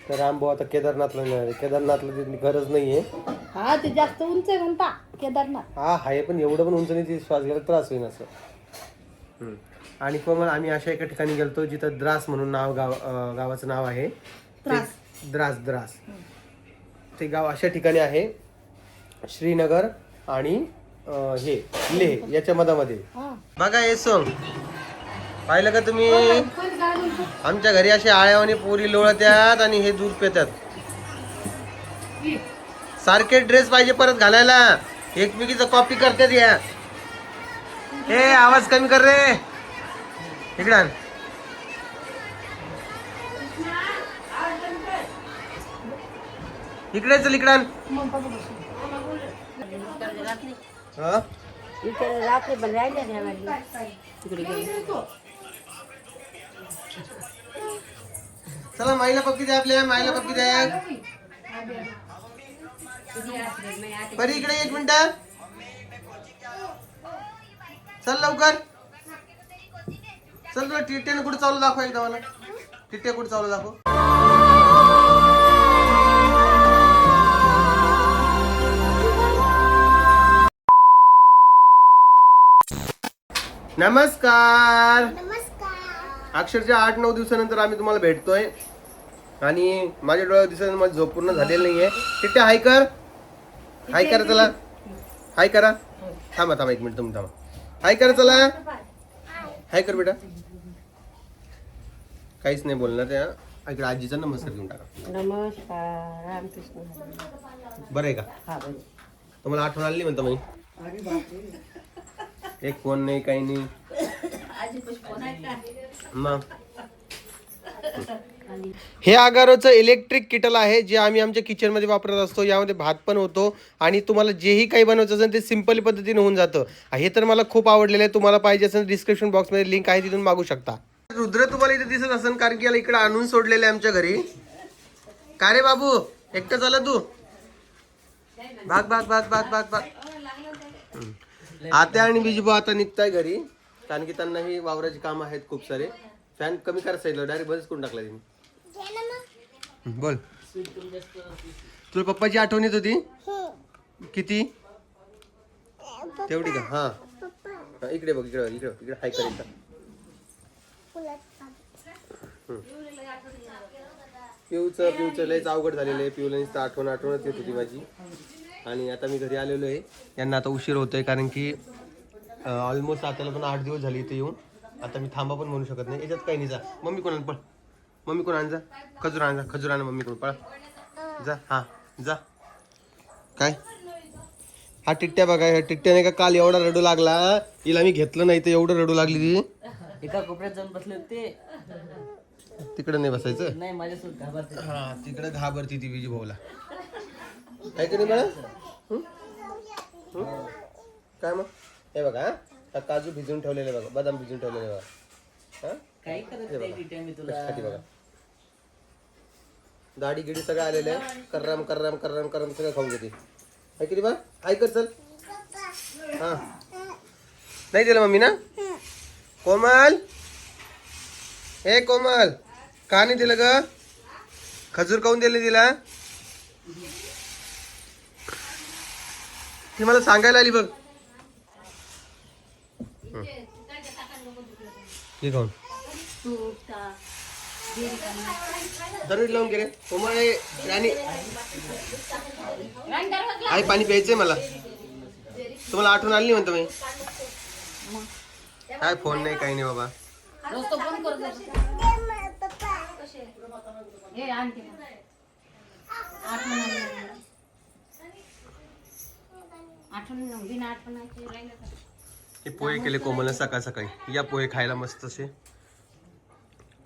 तर रामभाऊ आता केदारनाथला नाही आले. केदारनाथला तिथली गरज नाहीये. हा ते जास्त उंच आहे म्हणता केदारनाथ. हा आहे पण एवढं पण उंच नाही, ती श्वास घ्यायला त्रास होईल असं. आणि कोमल आम्ही अशा एका ठिकाणी गेलतो जिथं द्रास म्हणून गावाचं नाव आहे. द्रास ते गाव अशा ठिकाणी आहे, श्रीनगर आणि हे लेह याच्या मधामध्ये. बघा हे सॉंग पाहिलं का तुम्ही? आमच्या घरी असे आळ्यावानी पोरी लोळत्यात आणि हे दूध पितात. सारखे ड्रेस पाहिजे परत घालायला, एकमेकीचं कॉपी करतात. या हे आवाज कमी कर रे, इकडे आण. इकडे चल, इकडे आण. चला माईला पप्पी द्या, आपल्या माईला पप्पी द्या. परी इकडे एक मिनिट, चल लवकर चल. तुला टिट्ट्याने कुठे चालू दाखव, एकदा मला टिट्ट्या कुठे चालू दाखव. नमस्कार. अक्षरशः 8-9 दिवसानंतर आम्ही तुम्हाला भेटतोय आणि माझ्या डोळ्यात दिसत माझी झोप पूर्ण झालेली नाहीये. टिट्ट्या हाय कर, हाय करा चला, हाय करा. थांबा एक मिनिट, तुम्ही थांबा. हाय करा चला, हाय कर बेटा. काहीच नाही बोलणार त्या. इकडे आजीचा नमस्कार घेऊन टाका. नमस्कार, रामकृष्ण. बरं आहे का? तुम्हाला आठवण आली म्हणतो मी. एक फोन नाही, काही नाही मग. हे अगारोचं इलेक्ट्रिक किटल आहे जे आम्ही आमच्या किचन मध्ये वापरत असतो. यामध्ये भात पण होतो आणि तुम्हाला जेही काही बनवायचं असेल ते सिंपल पद्धतीने होऊन जातं. हे तर मला खूप आवडलेलं आहे. तुम्हाला पाहिजे असेल डिस्क्रिप्शन बॉक्स मध्ये लिंक आहे, तिथून मागू शकता. रुद्र तुम्हाला इथे दिसत असेल कारण की याला इकडे आणून सोडलेलं आहे आमच्या घरी. का रे बाबू, एकटं झाला तू? भाग भाग भाग भाग भाग भाग. आत्या आणि बिजबा आता निघताय घरी कारण की त्यांनाही वावराची कामं आहेत खूप सारे. फॅन कमी करायला सांगितलं, डायरेक्ट बंदच करून टाकला तिने. बोल, तुला पप्पाची आठवण येत होती किती? तेवढी का? हा इकडे बघ, इकडे इकडे इकडे हाय करायचा. पिऊचं लयच अवघड झालेलं आहे. पिऊला नुसतं आठवणच येत होती माझी. आणि आता मी घरी आलेलो आहे. यांना आता उशीर होतोय कारण की ऑलमोस्ट आताला पण 8 दिवस झाले इथे येऊन. आता मी थांबा पण म्हणू शकत नाही. याच्यात काही नाही. जा मम्मी कोण आण, पळ मम्मी कोण आण, जा खजूर आण, जा खजूर आण मम्मी कोण, पळा जा. हा जा. काय हा टिट्ट्या बघा, ह्या टिट्ट्याने का काल एवढा रडू लागला, हिला मी घेतलं नाही तर एवढं रडू लागली ती. एका कोपऱ्यात जाऊन बसले होते. तिकडे नाही बसायचं. नाही माझ्यासोबत घाबरते. हा तिकडे घाबरती ती विजू भाऊला. काय कधी मला काय मग? हे बघा, हा काजू भिजून ठेवलेले बघा, बदाम भिजून ठेवलेले बघा. हा काही करत नाही टिट्या मी तुला. बघा दाढी गिडी सगळं आलेलं आहे. कर्राम कर्राम कर्राम कर्राम सगळं खाऊन घेते. काय किती बा हाय कर चल. हा नाही दिलं मम्मी ना. कोमल, हे कोमल का नाही दिलं ग? खजूर खाऊन दिले तिला. ती मला सांगायला आली बघ. हे खाऊन दररोज लावून गेले. कोमल राणी आई पाणी प्यायचंय मला. तुम्हाला आठवण आली नाही म्हणतो मी. काय फोन नाही, काही नाही बाबा. हे पोहे केले कोमलने सकाळ सकाळी. या पोहे खायला मस्त असे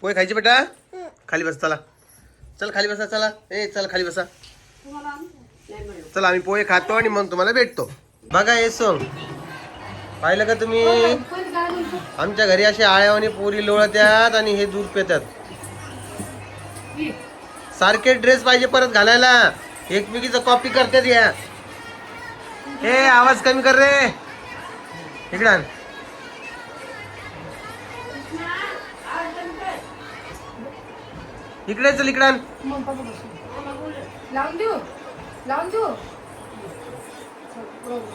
पोहे खायचे बेटा. खाली बस, चला चल खाली बसा. चला ए चल खाली बसा. चला आम्ही पोहे खातो आणि मग तुम्हाला भेटतो. बघा हे सॉंग पाहिलं का तुम्ही? आमच्या घरी असे आळ्यावानी पोरी लोळत्यात आणि हे दूध पितात. सारखे ड्रेस पाहिजे परत घालायला, एकमेकीचं कॉपी करतात. या हे आवाज कमी कर रे, इकडे आण. इकडे चल इकडे आण. लावून देऊ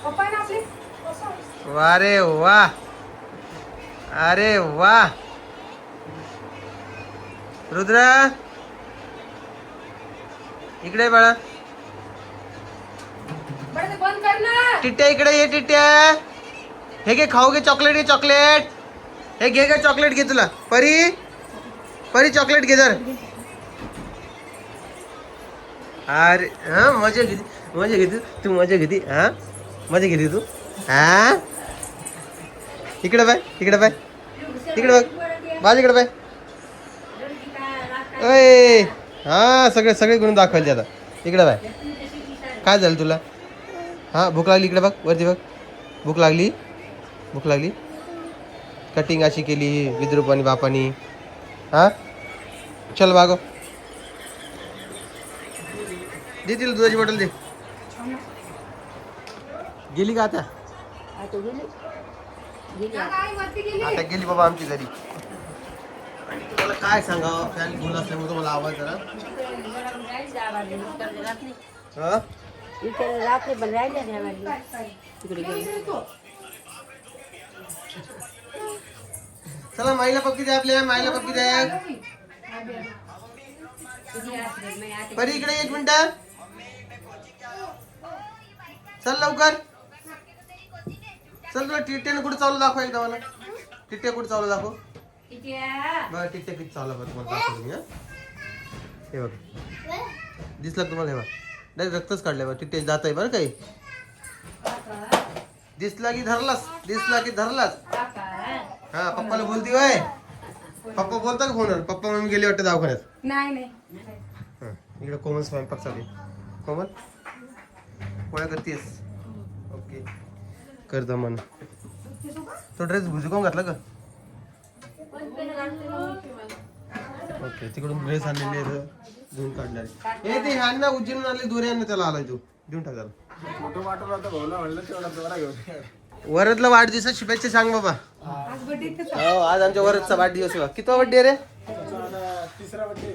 पप्पा आहे ना आपले वा रे वा. अरे वा. रुद्र इकडे ये बाळा. बरं ते बंद कर ना. टिट्ट्या इकडे ये टिट्ट्या. हे घे खाऊ घे चॉकलेट घे चॉकलेट. हे घे घे चॉकलेट घे तुला. परी परी चॉकलेट घे जर. अरे हा मजा घेते तू मजा घेते हा मजा घेते तू हा. इकडे बाय इकडे बाय इकडे बघ बाजूकडे बाय. अय हा सगळे सगळे गुण दाखवायचे आता. इकडे बाय काय झालं तुला हा भूक लागली इकडे बघ वरती बघ. भूक लागली कटिंग अशी केली विद्रुपानी बापानी हा. चल बागो दे तिला दुधाची बॉटल दे. गेली का आता आता गेली बाबा आमची घरी. आणि तुम्हाला काय सांगावं फॅन फुल असल्यामुळे तुम्हाला आवाज जरा हा? चला माईला पक्की द्या आपल्या माईला पक्की द्या. परी इकडे 1 मिनिट चल लवकर चल. तुला टिट्ट्याने कुठे चालू दाखव एकदा मला. टिट्ट्या कुठे चालू दाखव बघा. टिट्ट्या किती चालू बघ तुम्हाला दाखवतो मी. हे बघ दिसलं का तुम्हाला. हे बघ डायरेक्ट रक्तच काढलंय बघ. टिट्टे जात आहे बरं काही. दिसला की धरलाच. हा पप्पाला बोलती वय. पप्पा बोलता का फोनवर. पप्पा मम्मी गेले वाटतं दवाखान्यात. नाही हा इकडे कोमल स्वयंपाक चालू आहे. कोमल पोळ्या करतेस ओके कर दमन. तो ड्रेस भुजून घातला का ओके. तिकडून ड्रेस आणलेले आहेत धुवून काढणारे. हे ते ह्यांना उज्जैन आणले दोऱ्यांना त्याला आलाय तू देऊन टाक त्याला. वरदला वाढदिवसात शुभेच्छा सांग बाबा. हो आज आमच्या वरदचा वाढदिवस आहे. कितवा बड्डे रे. तिसरा बड्डे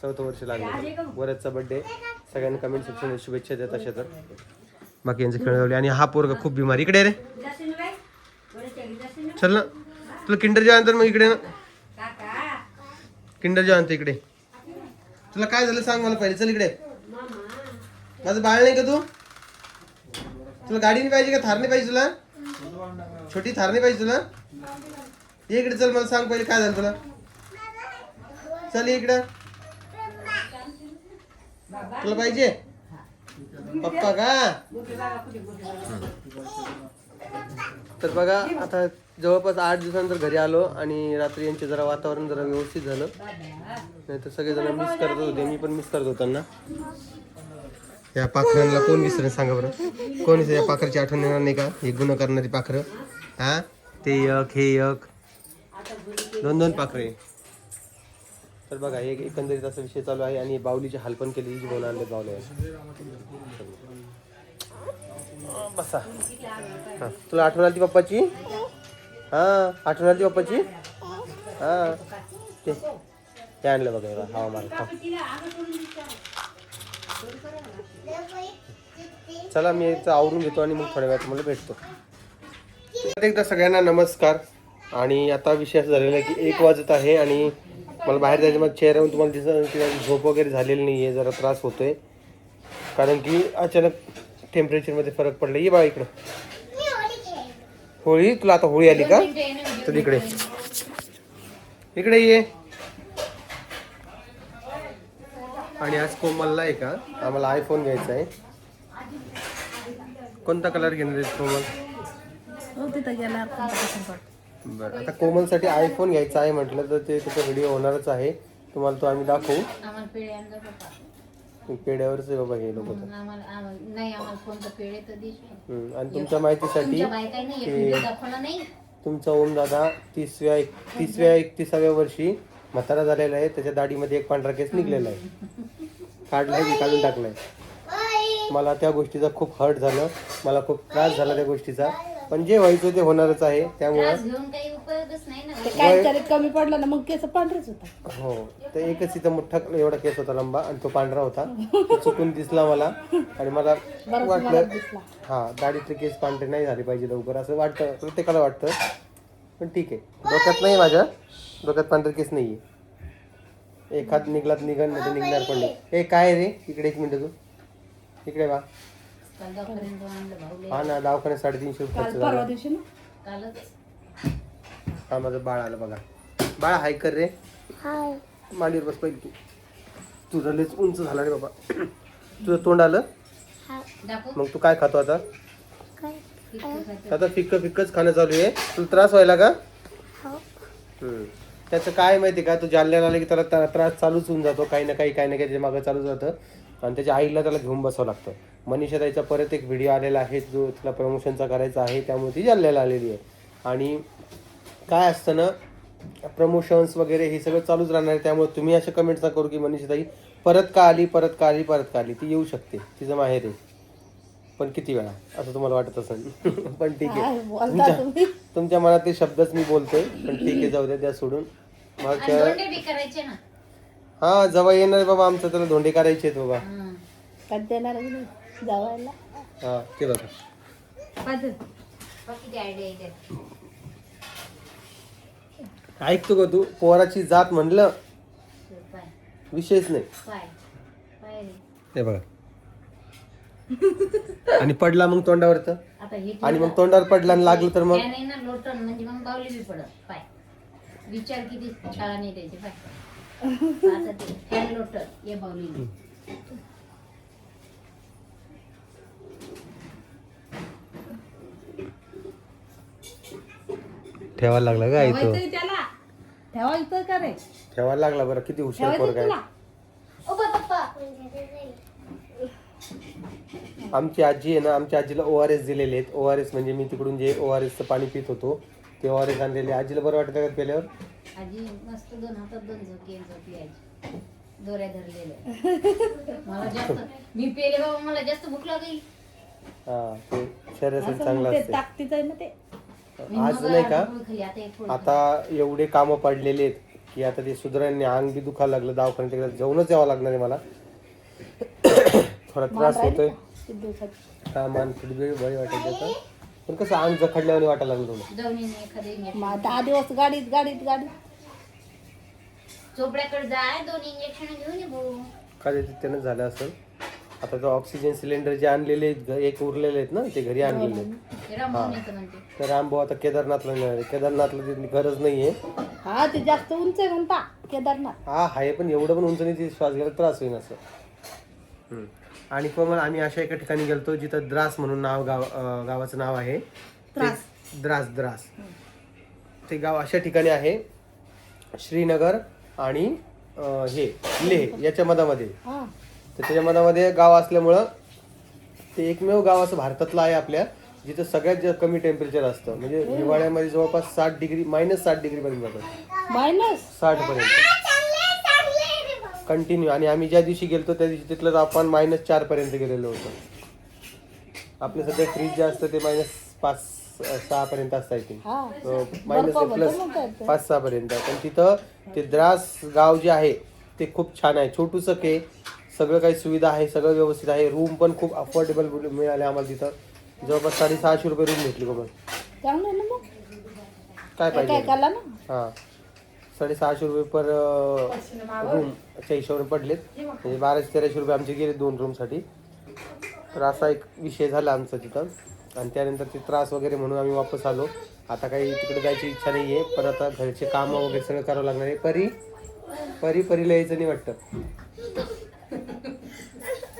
चौथं वर्ष लागलं वरदचा बड्डे. सगळ्यांनी कमेंट सेक्शन मध्ये शुभेच्छा देत अशा तर. बाकी यांचे खेळ लावले. आणि हा पोरगा खूप बिमार. इकडे रे चल ना. तुला किंडर जॉय आणतात मग इकडे ना. किंडर जॉय आणतो इकडे. तुला काय झालं सांग मला पहिले. चल इकडे. माझं बाळ नाही का तू. तुला गाडी नाही पाहिजे का थार नाही पाहिजे तुला. छोटी थार नाही पाहिजे तुला. ये इकडे चल मला सांग पहिले काय झालं तुला. चल इकडं. तुला पाहिजे पप्पा का. तर बघा आता जवळपास 8 दिवसानंतर घरी आलो. आणि रात्री यांचे जरा वातावरण जरा व्यवस्थित झालं. नाही तर सगळेजण मिस करत होते. मी पण मिस करत होताना. या पाखरांना कोण विसरेल सांगा बरं. कोण या पाखराची आठवण येणार नाही का. हे गुन्हा करणारी पाखरं हा. ते एक हे एक 2-2 पाखरे. तर बघा हे एकंदरीत असा विषय चालू आहे. आणि बावलीची हाल पण केली. जी बोला आणले बावले बसा. हा तुला आठवण आली पप्पाची. हा आठवण आली पप्पाची. हा ते आणलं बघा हवा मार. चला मी आवरून घेतो आणि मग थोड्या वेळात मला भेटतो. एकदा सगळ्यांना नमस्कार. आणि आता विषय असा झालेला आहे की 1 वाजत आहे. आणि मला बाहेर जायचं. मग चेहऱ्यावरून तुम्हाला दिसत की झोप वगैरे झालेली नाही आहे. जरा त्रास होतोय कारण की अचानक टेम्परेचरमध्ये फरक पडला. ये बा इकडं. होळी तुला आता होळी आली का. तर इकडे इकडे ये. आणि आज कोमलला आहे का आम्हाला आयफोन घ्यायचा आहे. कोणता कलर घेणार आहे कोमल. बरं आता कोमलसाठी आयफोन घ्यायचा आहे म्हटलं तर ते त्याचा व्हिडिओ होणारच आहे. तुम्हाला तो आम्ही दाखवू. पेड्यावरच बाबा हे लोक. आणि तुमच्या माहितीसाठी तुमचा ओम दादा 30व्या वर्षी म्हातारा झालेला आहे. त्याच्या दाढीमध्ये एक पांढरा केस निघलेला आहे. काढलाय की काढून टाकलाय. मला त्या गोष्टीचा खूप हर्ट झालं. मला खूप त्रास झाला त्या गोष्टीचा. पण जे व्हायचं ते होणारच आहे. त्यामुळे ते काहीतरी कमी पडलं ना मग केस पांढरेच होता. हो तर एकच इथं मोठा एवढा केस होता लंबा आणि तो पांढरा होता. तो चुकून दिसला मला आणि मला बराच वाटलं मला दिसला. हा दाढीतले केस पांढरे नाही झाले पाहिजे लवकर असं वाटतं, प्रत्येकाला वाटतं. पण ठीक आहे, डोक्यात नाही, माझ्या डोक्यात पांढरे केस नाही आहे. एखाद निघलात निघण नाही तर निघणार पण नाही. हे काय रे, इकडे 1 मिनिट तू इकडे बा. काल दवाखान्यात जाऊन आणलं भाऊले. हा ना, दवाखान्यात 350 रुपये काल खर्च परवा झाला. दिवशी ना कालच हा माझं बाळ आलं बघा. बाळ हाय कर रे, मांडीवर बस पहिले तू. तुझं लयच उंच झाला रे बाबा. तुझं तोंड आलं. दाखव. मग तू काय खातो आता? इतकं खायचं. आता फिक्कच खाणं चालू आहे. तुला त्रास व्हायला का? त्याचं काय माहिती का, तो जालन्याला आला की त्याला त्रास चालूच होऊन जातो, काही ना काही त्याच्या मागं चालूच जातं आणि त्याच्या आईला त्याला घेऊन बसावं लागतं. मनीषा ताईचा परत एक व्हिडिओ आलेला आहे जो तिला प्रमोशनचा करायचा आहे, त्यामुळे ती जालन्याला आलेली आहे. आणि काय असतं ना, प्रमोशन्स वगैरे हे सगळं चालूच राहणार आहे. त्यामुळे तुम्ही अशा कमेंट्स ना करू की मनीषा ताई परत का आली. ती येऊ शकते, तिचं माहेर आहे, पण किती वेळा असं तुम्हाला वाटत असेल. पण ठीक काय आहे, बोलता तुम्ही. तुमच्या मनात ते शब्दच मी बोलतोय, पण ठीक आहे, जाऊ द्या, सोडून. मग धोंडे बी करायचे ना. हा जवळ येणार बाबा आमचं, त्याला धोंडे करायचे आहेत बाबा. हं. कधी देणार आहे तुम्ही जावायला? हा ते बघा. पाहिजे. बघ किती आयडिया येते. ऐकतो का तू? पोराची जात म्हणलं पाय विषयच नाही. पाय पाय रे. हे बघा. आणि पडला मग तोंडावर तर, आता हे आणि मग तोंडावर पडला आणि लागलं तर मग त्याने ना लोटन म्हणजे मग बावली बी पडत. पाय विचार किती छान आहे त्याचे. पाय आता ते फॅन लोटन ये बावली. ठेवायला लागला का इथं? ठेवायचंय त्याला. ठेवायचं का रे? ठेवायला लागला बरं, किती हुशार पोर ठेवायचं काय. तुला. ओ पप्पा. आमची आजी आहे ना, आमच्या आजीला ORS दिलेले आहेत. ORS म्हणजे मी तिकडून जे ORSचं पाणी पित होतो ते ORS आणलेले. आजीला बरं वाटतं का पेल्यावर? आजी मस्त 2 हातात 2 झोकी आजी दोऱ्या धरलेल्या. मला जास्त मी पेले बाबा, मला जास्त भूक लागली. हा ते शरीरासाठी असं चांगलं मग ते असते. ताकदीचं आहे ना ते. आज नाही का, खाली आता एक थोडं आता एवढे कामं पडलेले आहेत की आता ते सुधारांनी अंग बी दुखायला लागलं, दवाखान्यात एकदा जाऊनच यावं लागणार आहे मला. थोडा त्रास होतोय. किती दिवसात हा मान थोडी वेळ बरी वाटत होतं, पण कसं अंग जखडल्यावर वाटायला लागलं थोडं. जाऊन येईन एखादं इंजेक्शन. मग 10 दिवस गाडीत चोपड्याकडे जाय 2 इंजेक्शन घेऊन ये भाऊ. कदाचित त्यानं झालं असेल. आता तो ऑक्सिजन सिलेंडर जे आणलेले आहेत, एक उरलेले आहेत ना, ते घरी आणलेले आहेत. ते रामभाऊ येतं म्हणते. तर रामभाऊ आता केदारनाथला नेणार आहे. केदारनाथला तिथली गरज नाहीये. हा ते जास्त उंच आहे म्हणता केदारनाथ. हा आहे, पण एवढं पण उंच नाही, श्वास घ्यायला त्रास होईल असं. आणि कोमल आम्ही अशा एका ठिकाणी गेलतो जिथं द्रास म्हणून गावाचं नाव आहे. द्रास ते गाव अशा ठिकाणी आहे, श्रीनगर आणि हे लेह याच्या मधामध्ये. हा तर त्याच्या मधामध्ये गाव असल्यामुळं ते एकमेव गाव असं भारतातलं आहे आपल्या, जिथं सगळ्यात जास्त कमी टेम्परेचर असतं. म्हणजे हिवाळ्यामध्ये जवळपास 60 डिग्री -60 डिग्री पर्यंत जातं. -60 पर्यंत कंटिन्यू. आणि आम्ही ज्या दिवशी गेलतो त्या दिवशी तिथलं तापमान -4 पर्यंत गेलेलं होतं. आपलं सध्या फ्रीज जे असतं ते -5-6 पर्यंत असतं, आय थिंक -+5-6 पर्यंत. पण तिथं ते द्रास गाव जे आहे ते खूप छान आहे. छोटूसं के सगळं काही सुविधा आहे, सगळं व्यवस्थित आहे. रूम पण खूप अफोर्डेबल मिळाले आम्हाला. तिथं जवळपास 650 रुपये रूम भेटली बघा. चांगलं आहे ना मग. काय काय पाहिजे. काला ना. हां 650 रुपये पर रूमच्या हिशोबाने पडलेत. म्हणजे 1200-1300 रुपये आमचे गेले 2 रूमसाठी. तर असा एक विषय झाला आमचा तिथं. आणि त्यानंतर ते त्रास वगैरे म्हणून आम्ही वापस आलो. आता काही तिकडे जायची इच्छा नाही आहे, पण आता घरचे कामं वगैरे सगळं करावं लागणार आहे. परीला यायचं नाही वाटतं.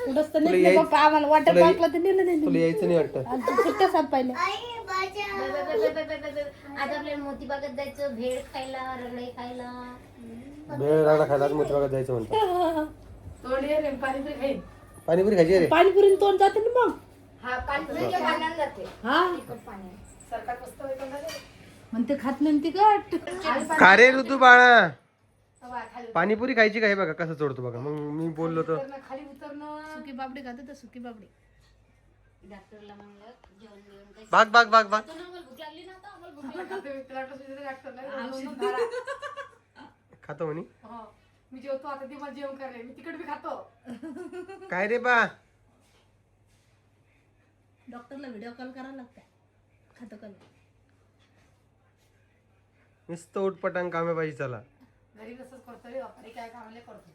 कुठंच तर नेत नाही बाप्पा आम्हाला. वॉटर पार्कला तर नेलं नाही. तुला यायचं नाही वाटतं. आणि तू सुट्ट्या साप पाहिल्या. आज आपल्याला मोतीबागेत जायचं, भेळ खायला, रगडे खायला. भेळ राडा खायला मोतीबागात जायचं म्हणतं. पाणीपुरी खायची रे. पाणीपुरी तोंड जाते ना मग. हा पाणीपुरीच्या पाण्याला जाते. हा सरकार मस्त होईल पण जाते. म्हणते खात नाही तिकट. का रे ऋतू बाळा, तवा खाली पाणीपुरी खायची का? हे बघा कसं चोडतो बघा. मग मी बोललो तर उतरणं, खाली उतरणं. सुकी बाबडी खाते तर सुकी बाबडी. डॉक्टरला म्हणलं जेवण बिवण काही भाग भाग भाग भाग तो ना मला भूक लागली ना आता आम्हाला भूक लागली. तुला वाटलं तुझ्या डॉक्टरला दोन धारा. खातो म्हणे हो. मी जेवतो आता, ती मला जेवण करले, मी तिकट बी खातो. काय रे बा डॉक्टरला व्हिडिओ कॉल करायला लागतं खातो का नुसतं उठपटांग कामे पाहिजे चला. घरी तसंच करतो रे बापा, काय कामाला करतो.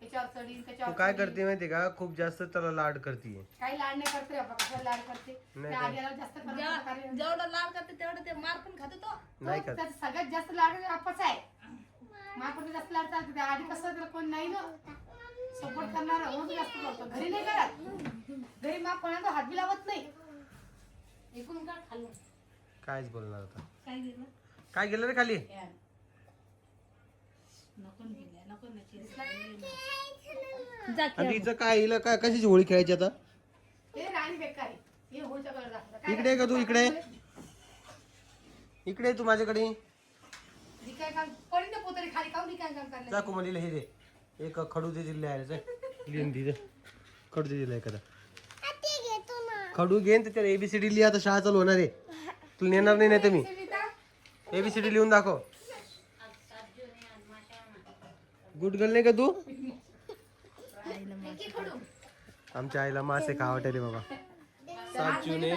त्याच्यावर चढीन, तू त्याच्यावर काय चढीन. करते माहिती का, खूप जास्त त्याला लाड करते. काही लाड नाही करते रे बाबा, कशाला लाड करते. नाही त्या काय. आग्याला जास्त करत जेवढं लाड करते तेवढं ते मार पण खातो तो नाही का त्याचा सगळ्यात जास्त लाड आपच आहे. माकडे जास्त लाड चालते. त्या आधी कसं त्याला कोण नाही ना सपोर्ट करणार, म्हणून तो जास्त करतो. घरी नाही करत. घरी माप कोणाला हात बी लावत नाही. एकूण का खाल्लं कायच बोलणार आता. काय गेलं काय गेलं रे खाली. नको गेल्या नको आणि तिचं काय हिला काय कशाची होळी खेळायची आता. हे राणी बेकार आहे. हे होळीच्या कलर दाखवतात. इकडे आहे का तू, इकडे इकडे आहे तू माझ्याकडे. काय काम पडीन ते पोतरी खाली काऊन काय काम करणार. जा कुमारीला हे दे, एक खडू दे दिले आहे लिहून दे खडू दे दिला एखादा. खडू घेन तर त्याला एबीसीडी लिहा, आता शाळा चालू होणार आहे. तुला नेणार नाही तर मी एबीसीडी लिहून दाखव. गुड गर्ल नाही का तू. आमच्या आईला मासे खावटायले बाबा. 7 जून आहे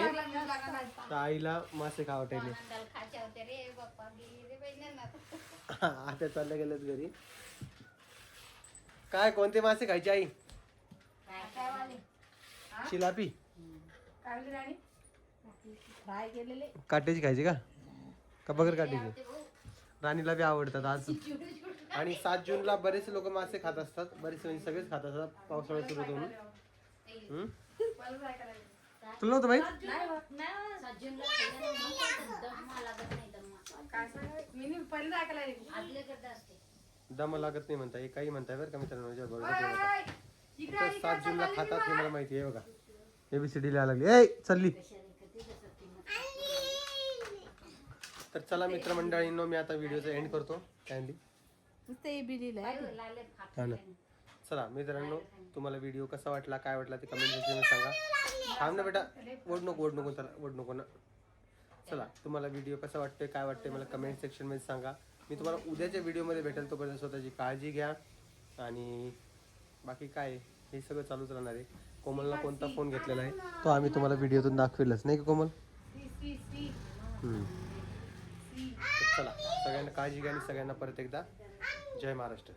तर आईला मासे खावटायले. आनंदाला खायचे होते रे बाप्पा, गेली रे बाई ना. आता चाललं गेलं घरी. काय कोणते मासे खायचे आई. काय वाले शिलापी काय म्हणली राणी. फ्राय केलेले काट्याची खायची का बगर काट्याची. राणीला बी आवडतात आज. आणि 7 जूनला बरेचसे लोक मासे खात असतात, बरेचसे म्हणजे सगळेच खात असतात पावसाळा सुरू होऊन. मला काय करायचं. तुला नव्हतं माहित. सज्जनला खाल्ल्यानं मग दम्मा लागत नाही, दम्मा काय सांगायचं. मी पहिल्यांदा ऐकायला आले. आदले करता असते. दम लागत नाही म्हणता, हे काही म्हणताय बरं का मित्रांनो. ओय, ओय, इकडे तर आली 7 का? जूनला चालली खातात हे बा. मला माहिती आहे बघा. एबीसीडी लिहायला लागली. ए चालली. तर चला मित्रमंडळींनो, मी आता व्हिडिओचा एंड करतो. काय म्हणली. नुसतं बी लिहिलंय काय लाले हा ना. चला मित्रांनो, तुम्हाला व्हिडिओ कसा वाटला, काय वाटला ते कमेंट सेक्शनमध्ये सांगा. थांब ना बेटा, ओढ नको चला, ओढ नको ना. चला, तुम्हाला व्हिडिओ कसा वाटतोय, काय वाटतंय मला कमेंट सेक्शनमध्ये सांगा. मी तुम्हाला उद्याच्या व्हिडिओमध्ये भेटेल. तोपर्यंत स्वतःची काळजी घ्या. आणि बाकी काय हे सगळं चालूच राहणार आहे. कोमलला कोणता फोन घेतलेला आहे तो आम्ही तुम्हाला व्हिडिओतून दाखवेलच, नाही का कोमल. तर चला, सगळ्यांना काळजी घ्या आणि सगळ्यांना परत एकदा जय महाराष्ट्र.